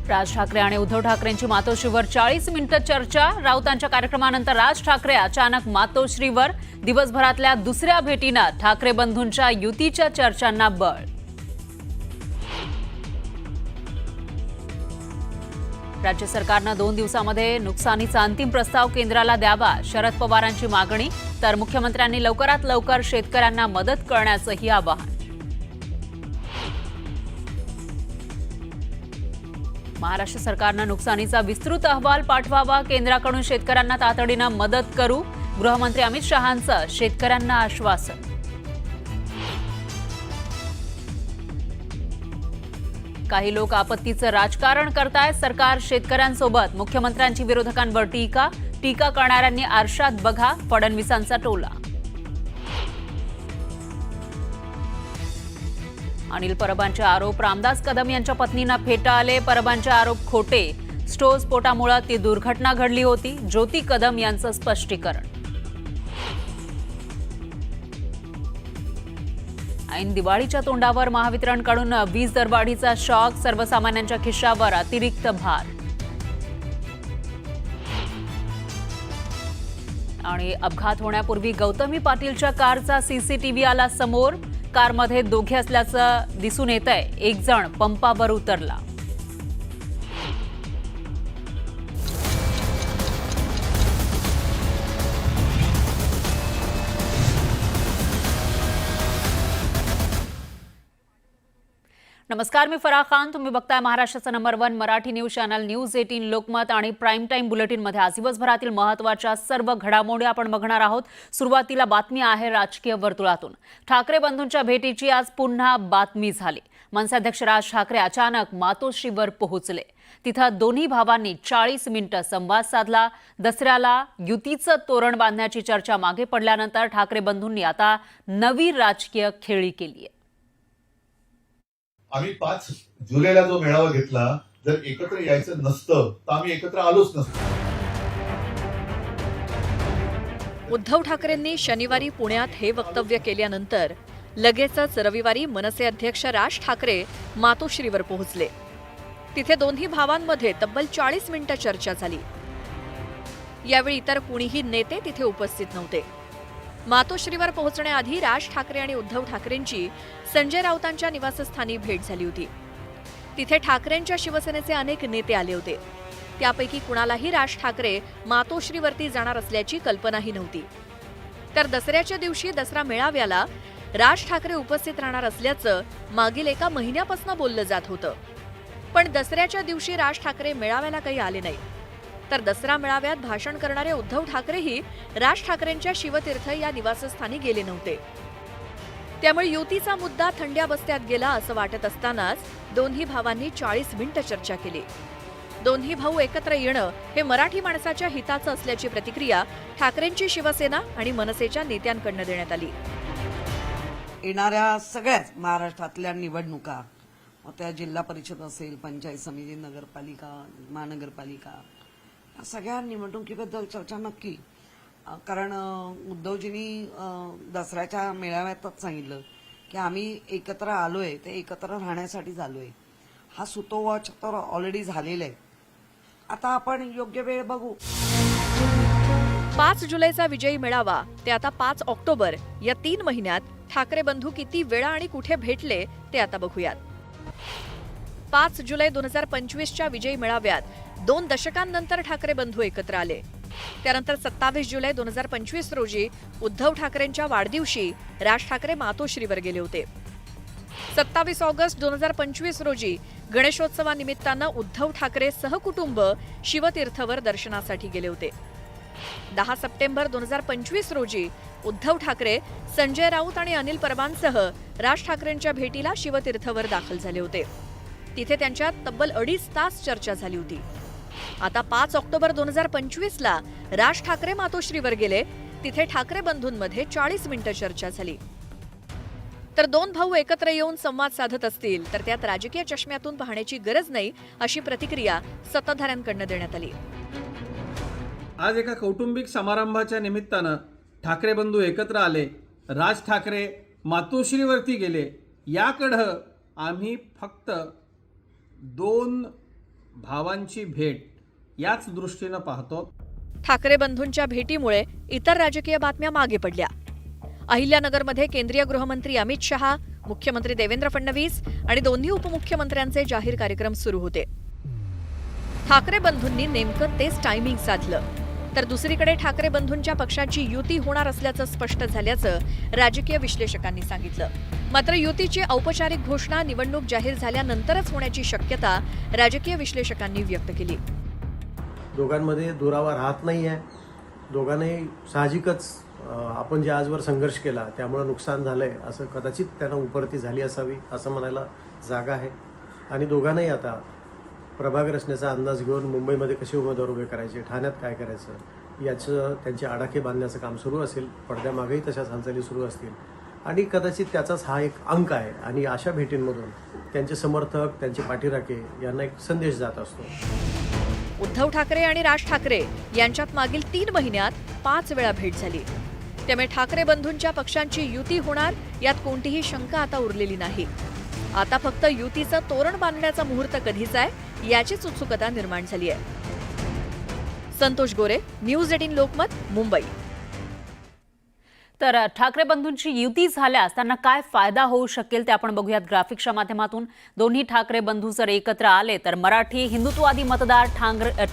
राज ठाकरे आणि उद्धव ठाकरेंची मातोश्रीवर 40 मिनिटं चर्चा। राऊतांच्या कार्यक्रमानंतर राज ठाकरे अचानक मातोश्रीवर। दिवसभरातल्या दुसऱ्या भेटीनं ठाकरे बंधूंच्या युतीच्या चर्चांना बळ। राज्य सरकारनं 2 दिवसांमध्ये नुकसानीचा अंतिम प्रस्ताव केंद्राला द्यावा, शरद पवारांची मागणी। तर मुख्यमंत्र्यांनी लवकरात लवकर शेतकऱ्यांना मदत करण्याचंही आवाहन। महाराष्ट्र सरकारनं नुकसानीचा विस्तृत अहवाल पाठवावा, केंद्राकडून शेतकऱ्यांना तातडीनं मदत करू। गृहमंत्री अमित शहांचं शेतकऱ्यांना आश्वासन। काही लोक आपत्तीचं राजकारण करतायत, सरकार शेतकऱ्यांसोबत। मुख्यमंत्र्यांची विरोधकांवर टीका करणाऱ्यांनी आरशात बघा, फडणवीसांचा टोला। अनिल परबांचे आरोप, रामदास कदम यांच्या पत्नींना फेटाळले। परबांचे आरोप खोटे, स्टोव स्फोटामुळे ती दुर्घटना घडली होती। ज्योती कदम यांचं स्पष्टीकरण। ऐन दिवाळीच्या तोंडावर महावितरणकडून वीज दरवाढीचा शॉक, सर्वसामान्यांच्या खिशावर अतिरिक्त भार। आणि अपघात होण्यापूर्वी गौतमी पाटीलच्या कारचा सीसीटीव्ही आला समोर। कारमध्ये दोघे असल्याचं दिसून येतंय, एक जण पंपावर उतरला। नमस्कार, मी फराह खान, तुम्ही बघताय महाराष्ट्राचा number 1 Marathi news channel news 18 Lokmat आणि प्राईम टाइम बुलेटिन मध्ये आज दिवसभरातील महत्त्वाच्या सर्व घडामोडी आपण बघणार आहोत। सुरुवातीला बातमी आहे राजकीय वर्तुळातून। ठाकरे बंधूंच्या भेटीची आज पुन्हा बातमी झाली। मनसे अध्यक्ष राज ठाकरे अचानक मातोश्रीवर पोहोचले। तिथं दोन्ही भावांनी 40 मिनिटं संवाद साधला। दसऱ्याला युतीचं तोरण बांधण्याची चर्चा मागे पडल्यानंतर ठाकरे बंधूंनी आता नवी राजकीय खेळी केली आहे। आम्ही 5 जुलैला जो मेळावा घेतला, जर एकत्र यायचं नसतं तर आम्ही एकत्र आलोच नसतो। उद्धव ठाकरेंनी शनिवारी पुण्यात हे वक्तव्य केल्यानंतर लगेचच रविवारी मनसे अध्यक्ष राज ठाकरे मातोश्रीवर पोहोचले। तिथे दोन्ही भावांमध्ये तब्बल 40 मिनिटं चर्चा झाली। यावेळी इतर कुणीही नेते तिथे उपस्थित नव्हते। मातोश्रीवर पोहोचण्याआधी राज ठाकरे आणि उद्धव ठाकरेंची संजय राऊतांच्या निवासस्थानी भेट झाली होती। तिथे ठाकरेंच्या शिवसेनेचे अनेक नेते आले होते। त्यापैकी कुणालाही राज ठाकरे मातोश्रीवरती जाणार असल्याची कल्पनाही नव्हती। तर दसऱ्याच्या दिवशी दसरा मेळाव्याला राज ठाकरे उपस्थित राहणार असल्याचं मागील एका महिन्यापासून बोललं जात होतं। पण दसऱ्याच्या दिवशी राज ठाकरे मेळाव्याला काही आले नाही। तर दसरा मेळाव्यात भाषण करणारे उद्धव ठाकरेही राज ठाकरेंच्या शिवतीर्थ या निवासस्थानी गेले नव्हते। त्यामुळे युतीचा मुद्दा थंड्या बस्त्यात गेला असं वाटत असतानाच दोन्ही भावांनी 40 मिनिटं चर्चा केली। दोन्ही भाऊ एकत्र येणं हे मराठी माणसाच्या हिताचं असल्याची प्रतिक्रिया ठाकरेंची शिवसेना आणि मनसेच्या नेत्यांकडून देण्यात आली। येणाऱ्या सगळ्याच महाराष्ट्रातल्या निवडणुका, त्या जिल्हा परिषद असेल, पंचायत समिती, नगरपालिका, महानगरपालिका, सगळ्या निवडणुकीबद्दल चर्चा नक्की। कारण उद्धवजींनी दसऱ्याच्या मेळाव्यातच सांगितलं की आम्ही एकत्र आलोय, ते एकत्र राहण्यासाठी आलोय। हा सुतोवाच तर ऑलरेडी झालेला आहे। आता आपण योग्य वेळ बघू। 5 जुलैचा विजयी मेळावा ते आता 5 ऑक्टोबर या 3 महिन्यात ठाकरे बंधू किती वेळा आणि कुठे भेटले ते आता बघूयात। 5 जुलै 2025च्या विजयी मेळाव्यात 2 दशकांनंतर ठाकरे बंधू एकत्र आले। त्यानंतर 27 जुलै 2025 रोजी उद्धव ठाकरेंच्या वाढदिवशी राज ठाकरे मातोश्रीवर गेले होते। 27 ऑगस्ट 2025 रोजी गणेशोत्सवानिमित्तानं उद्धव ठाकरे सहकुटुंब शिवतीर्थवर दर्शनासाठी गेले होते। 10 सप्टेंबर 2025 रोजी उद्धव ठाकरे संजय राऊत आणि अनिल परबांसह राज ठाकरेंच्या भेटीला शिवतीर्थवर दाखल झाले होते। तिथे त्यांच्यात तब्बल 2.5 तास चर्चा झाली होती। आता 5 ऑक्टोबर 2025ला राज ठाकरे मातोश्रीवर गेले। तिथे ठाकरे बंधूंमध्ये 40 मिनिटं चर्चा झाली। तर 2 भाऊ एकत्र येऊन संवाद साधत असतील तर त्यात राजकीय चष्म्यातून पाहण्याची गरज नाही, अशी प्रतिक्रिया सत्ताधाऱ्यांकडून देण्यात आली। आज एका कौटुंबिक समारंभाच्या निमित्तानं ठाकरे बंधू एकत्र आले। राज ठाकरे मातोश्रीवरती गेले। याकडं आम्ही फक्त 2 भावांची भेट याच दृष्टीनं पाहतो. ठाकरे बंधूंच्या भेटीमुळे इतर राजकीय बातम्या मागे पडल्या. अहिल्यानगरमध्ये केंद्रीय गृहमंत्री अमित शहा, मुख्यमंत्री देवेंद्र फडणवीस आणि दोन्ही उपमुख्यमंत्र्यांचे जाहीर कार्यक्रम सुरू होते. ठाकरे बंधूंनी नेमकं तेच टायमिंग साधलं. तर दुसरीकडे ठाकरे बंधूंच्या पक्षाची युती होणार असल्याचं स्पष्ट झाल्याचं राजकीय विश्लेषकांनी सांगितलं. मात्र युतीची औपचारिक घोषणा निवडणूक जाहीर झाल्यानंतरच होण्याची शक्यता राजकीय विश्लेषकांनी व्यक्त केली. दोघांमध्ये दुरावा राहत नाही आहे. दोघांनाही साहजिकच आपण जे आजवर संघर्ष केला त्यामुळे नुकसान झालंय असं कदाचित त्यांना उपरती झाली असावी असं म्हणायला जागा आहे. आणि दोघांनाही आता प्रभाग रचनेचा अंदाज घेऊन मुंबईमध्ये कसे उमेदवार उभे करायचे, ठाण्यात काय करायचं याचं त्यांचे आडाखे बांधण्याचं काम सुरू असेल. पडद्यामागेही तशाच हालचाली सुरू असतील आणि कदाचित त्याचाच हा एक अंक आहे. आणि अशा भेटींमधून त्यांचे समर्थक, त्यांचे पाठीराखे यांना एक संदेश जात असतो. उद्धव ठाकरे आणि राज ठाकरे यांच्यात मागील 3 महिन्यात 5 वेळा भेट झाली. त्यामुळे ठाकरे बंधूंच्या पक्षांची युती होणार यात कोणतीही शंका आता उरलेली नाही. आता फक्त युतीचं तोरण बांधण्याचा मुहूर्त कधीचा आहे याचीच उत्सुकता निर्माण झाली आहे. संतोष गोरे, न्यूज 18 लोकमत, मुंबई. तर ठाकरे बंधूंची युती झाल्यास त्यांना काय फायदा होऊ शकेल ते आपण बघूयात ग्राफिक्सच्या माध्यमातून. दोन्ही ठाकरे बंधू जर एकत्र आले तर मराठी हिंदुत्ववादी मतदार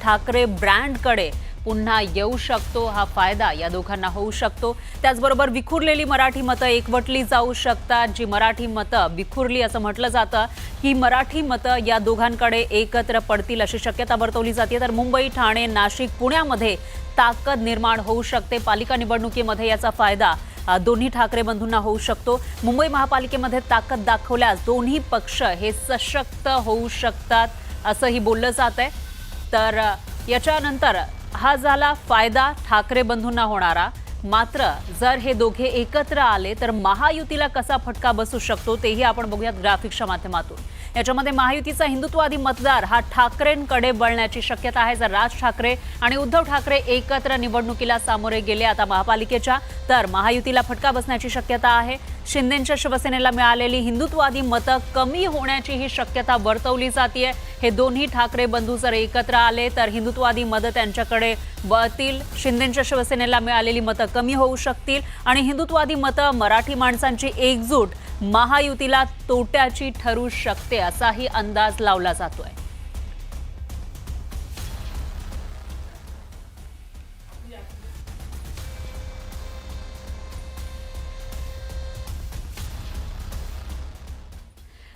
ठाकरे ब्रँडकडे पुन्हा येऊ शकतो. हा फायदा या दोघांना होऊ शकतो. त्याचबरोबर विखुरलेली मराठी मतं एकवटली जाऊ शकतात. जी मराठी मतं विखुरली असं म्हटलं जातं, ही मराठी मतं या दोघांकडे एकत्र पडतील अशी शक्यता वर्तवली जाते. तर मुंबई, ठाणे, नाशिक, पुण्यामध्ये ताकद निर्माण होऊ शकते. पालिका निवडणुकीमध्ये याचा फायदा दोन्ही ठाकरे बंधूंना होऊ शकतो. मुंबई महापालिकेमध्ये ताकद दाखवल्यास दोन्ही पक्ष हे सशक्त होऊ शकतात असंही बोललं जात आहे. तर याच्यानंतर हा झाला फायदा ठाकरे बंधूंना होणारा. मात्र जर हे दोघे एकत्र आले तर महायुतीला कसा फटका बसू शकतो तेही आपण बघूयात ग्राफिक्सच्या माध्यमातून. याच्यामध्ये महायुतीचा हिंदुत्ववादी मतदार हा ठाकरेंकडे वळण्याची शक्यता आहे. जर राज ठाकरे आणि उद्धव ठाकरे एकत्र निवडणुकीला सामोरे गेले आता महापालिकेच्या तर महायुतीला फटका बसण्याची शक्यता आहे. शिंदेंच्या शिवसेनेला मिळालेली हिंदुत्ववादी मतं कमी होण्याची ही शक्यता वर्तवली जाते. हे दोन्ही ठाकरे बंधू जर एकत्र आले तर हिंदुत्ववादी मतं त्यांच्याकडे वळतील. शिंदेंच्या शिवसेनेला मिळालेली मतं कमी होऊ शकतील आणि हिंदुत्ववादी मतं, मराठी माणसांची एकजूट महायुतीला तोट्याची ठरू शकते असाही अंदाज लावला जातोय.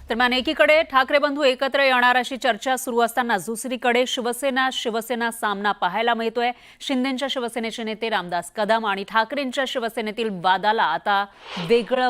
दरम्यान एकीकडे ठाकरे बंधू एकत्र येणार अशी चर्चा सुरू असताना दुसरीकडे शिवसेना सामना पाहायला मिळतोय. शिंदेंच्या शिवसेनेचे नेते रामदास कदम आणि ठाकरेंच्या शिवसेनेतील वादाला आता वेगळं